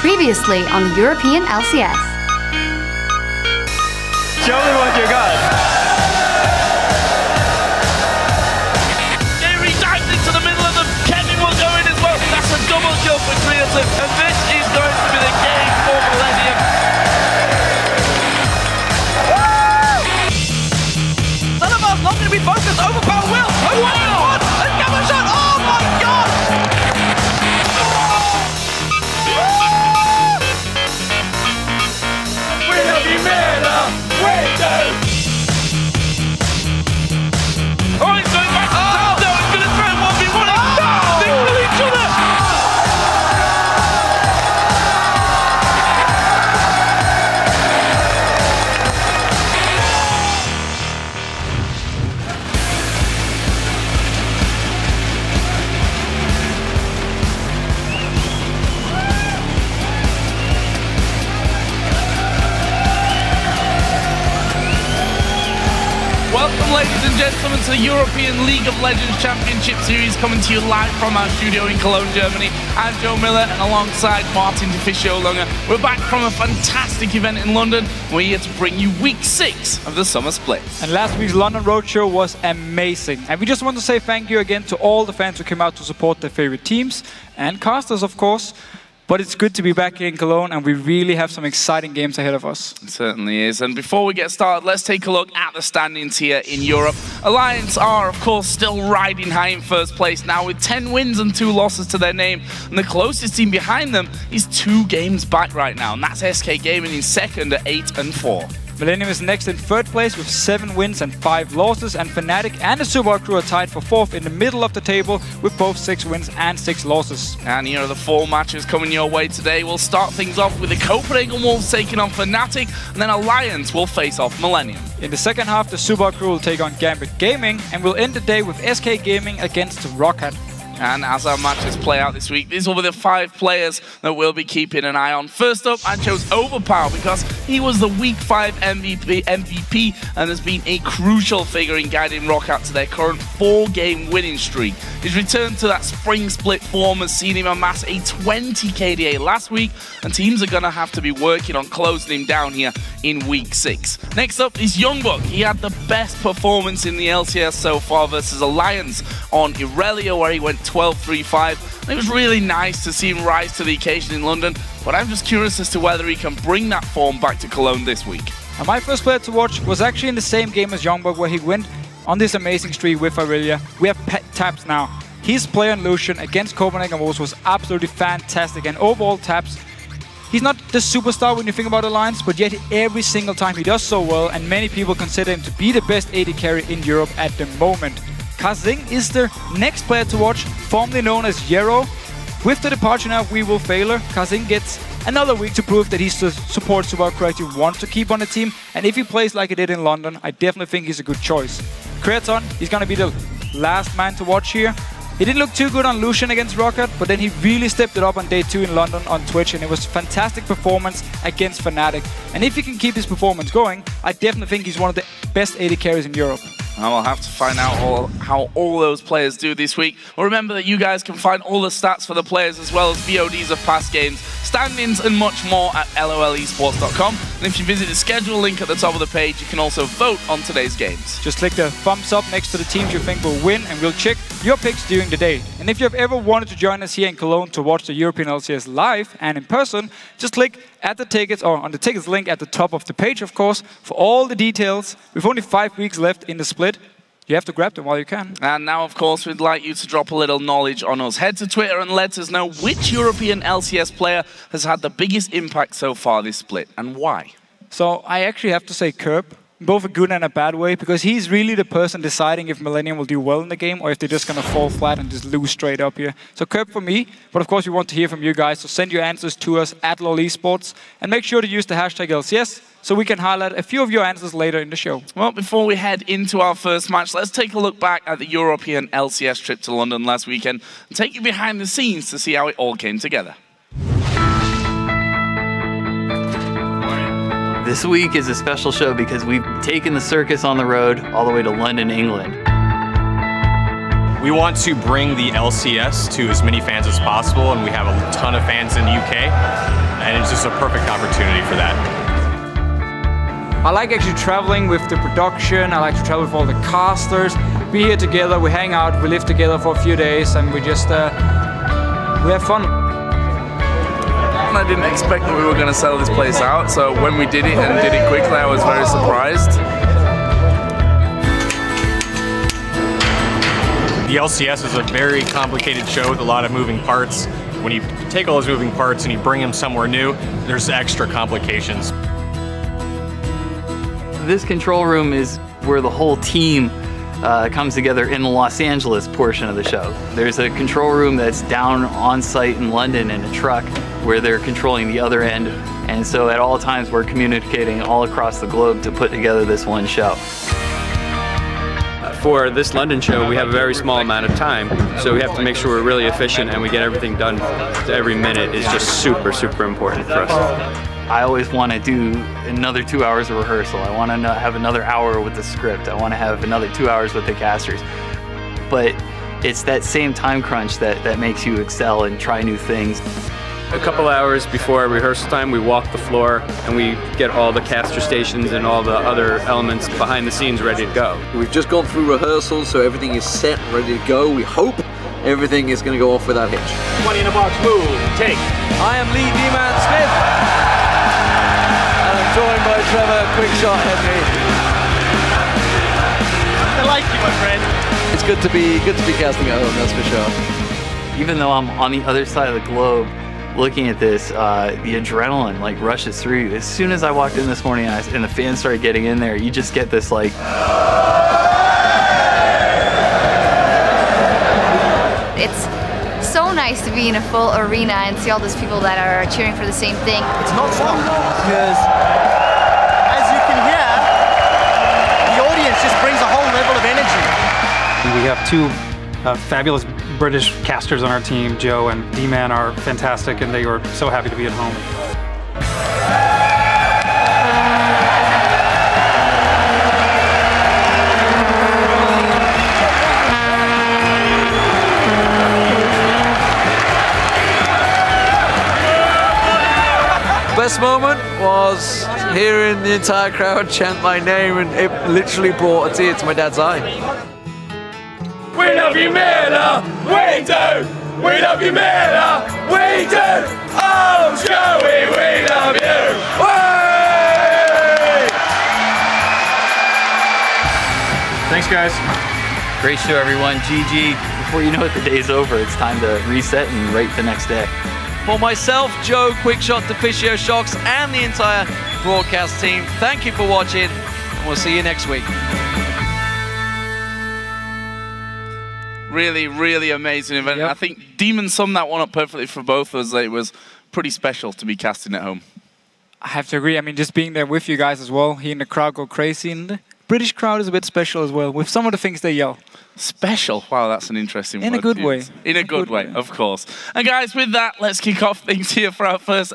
Previously on the European LCS. Show me what you got. Here he dives into the middle of them. Kevin will go in as well. That's a double kill for Creative. And this is going to be the game for Millennium. Thunderbolt's not going to be focused. Overpower will. Oh, wow! A double shot. Oh my god! Will be made up. Oh, he's going back to top. No, he's going to throw 1v1. They kill each other. Welcome, ladies and gentlemen, to the European League of Legends Championship Series, coming to you live from our studio in Cologne, Germany. I'm Joe Miller, and alongside Martin Fischer-Lunger, we're back from a fantastic event in London. We're here to bring you week 6 of the summer split. And last week's London Roadshow was amazing. And we just want to say thank you again to all the fans who came out to support their favorite teams, and casters, of course. But it's good to be back here in Cologne, and we really have some exciting games ahead of us. It certainly is. And before we get started, let's take a look at the standings here in Europe. Alliance are, of course, still riding high in first place now with 10 wins and 2 losses to their name. And the closest team behind them is 2 games back right now, and that's SK Gaming in second at 8 and 4. Millennium is next in third place with 7 wins and 5 losses, and Fnatic and the Super Crew are tied for 4th in the middle of the table with both 6 wins and 6 losses. And here are the 4 matches coming your way today. We'll start things off with the Copenhagen Wolves taking on Fnatic, and then Alliance will face off Millennium. In the second half, the Super Crew will take on Gambit Gaming, and we'll end the day with SK Gaming against Rocket. And as our matches play out this week, these will be the 5 players that we'll be keeping an eye on. First up, I chose Overpower because he was the Week 5 MVP and has been a crucial figure in guiding Roccat to their current 4-game winning streak. His return to that spring split form has seen him amass a 20 KDA last week, and teams are going to have to be working on closing him down here in Week 6. Next up is Youngbuck. He had the best performance in the LCS so far versus Alliance on Irelia, where he went 12-3-5. It was really nice to see him rise to the occasion in London, but I'm just curious as to whether he can bring that form back to Cologne this week. And my first player to watch was actually in the same game as Youngbuck, where he went on this amazing streak with Irelia. We have Taps now. His play on Lucian against Copenhagen Wolves was absolutely fantastic, and overall Taps, he's not the superstar when you think about Alliance, but yet every single time he does so well, and many people consider him to be the best AD carry in Europe at the moment. Kazing is the next player to watch, formerly known as Yero. With the departure now of We Will Failure, Kazing gets another week to prove that he's the support Super Creative wants to keep on the team, and if he plays like he did in London, I definitely think he's a good choice. Creaton, he's going to be the last man to watch here. He didn't look too good on Lucian against Rocket, but then he really stepped it up on day 2 in London on Twitch, and it was a fantastic performance against Fnatic. And if he can keep his performance going, I definitely think he's one of the best AD carries in Europe. And we'll have to find out how all those players do this week. Well, remember that you guys can find all the stats for the players as well as VODs of past games, standings and much more at lolesports.com. And if you visit the schedule link at the top of the page, you can also vote on today's games. Just click the thumbs up next to the teams you think will win, and we'll check your picks during the day. And if you've ever wanted to join us here in Cologne to watch the European LCS live and in person, just click at the tickets, or on the tickets link at the top of the page, of course, for all the details. With only 5 weeks left in the split, you have to grab them while you can. And now, of course, we'd like you to drop a little knowledge on us. Head to Twitter and let us know which European LCS player has had the biggest impact so far this split, and why. So I actually have to say Kerb, both a good and a bad way, because he's really the person deciding if Millennium will do well in the game or if they're just going to fall flat and just lose straight up here. So Kerb for me, but of course we want to hear from you guys, so send your answers to us at LOLesports, and make sure to use the hashtag LCS so we can highlight a few of your answers later in the show. Well, before we head into our first match, let's take a look back at the European LCS trip to London last weekend and take you behind the scenes to see how it all came together. This week is a special show because we've taken the circus on the road all the way to London, England. We want to bring the LCS to as many fans as possible, and we have a ton of fans in the UK, and it's just a perfect opportunity for that. I like actually traveling with the production. I like to travel with all the casters. Be here together, we hang out, we live together for a few days, and we just we have fun. I didn't expect that we were going to sell this place out, so when we did it and did it quickly, I was very surprised. The LCS is a very complicated show with a lot of moving parts. When you take all those moving parts and you bring them somewhere new, there's extra complications. This control room is where the whole team comes together in the Los Angeles portion of the show. There's a control room that's down on site in London in a truck where they're controlling the other end. And so at all times we're communicating all across the globe to put together this one show. For this London show, we have a very small amount of time, so we have to make sure we're really efficient and we get everything done every minute is just super, super important for us. I always want to do another 2 hours of rehearsal. I want to have another hour with the script. I want to have another 2 hours with the casters. But it's that same time crunch that makes you excel and try new things. A couple hours before rehearsal time, we walk the floor and we get all the caster stations and all the other elements behind the scenes ready to go. We've just gone through rehearsals, so everything is set and ready to go. We hope everything is going to go off without hitch. 20 in a box, move, take. I am Lee D-Man Smith, and I'm joined by Trevor Quickshot Henry. I like you, my friend. It's good to be casting at home, that's for sure. Even though I'm on the other side of the globe, looking at this, the adrenaline like rushes through you. As soon as I walked in this morning and the fans started getting in there, you just get this like... It's so nice to be in a full arena and see all those people that are cheering for the same thing. It's not fun because, as you can hear, the audience just brings a whole level of energy. We have two fabulous British casters on our team. Joe and D-Man are fantastic, and they were so happy to be at home. Best moment was hearing the entire crowd chant my name, and it literally brought a tear to my dad's eye. We love you, Miller! We do! We love you, Miller! We do! Oh, Joey, we love you! Way! Thanks, guys. Great show, everyone. GG. Before you know it, the day's over. It's time to reset and write the next day. For myself, Joe, Quickshot, EpicSkillshot, and the entire broadcast team, thank you for watching, and we'll see you next week. Really, really amazing event. Yep. I think Demon summed that one up perfectly for both of us. It was pretty special to be casting at home. I have to agree. I mean, just being there with you guys as well, hearing the crowd go crazy, and the British crowd is a bit special as well, with some of the things they yell. Special? Wow, that's an interesting word. In a good way. In a good way, of course. And guys, with that, let's kick off things here for our first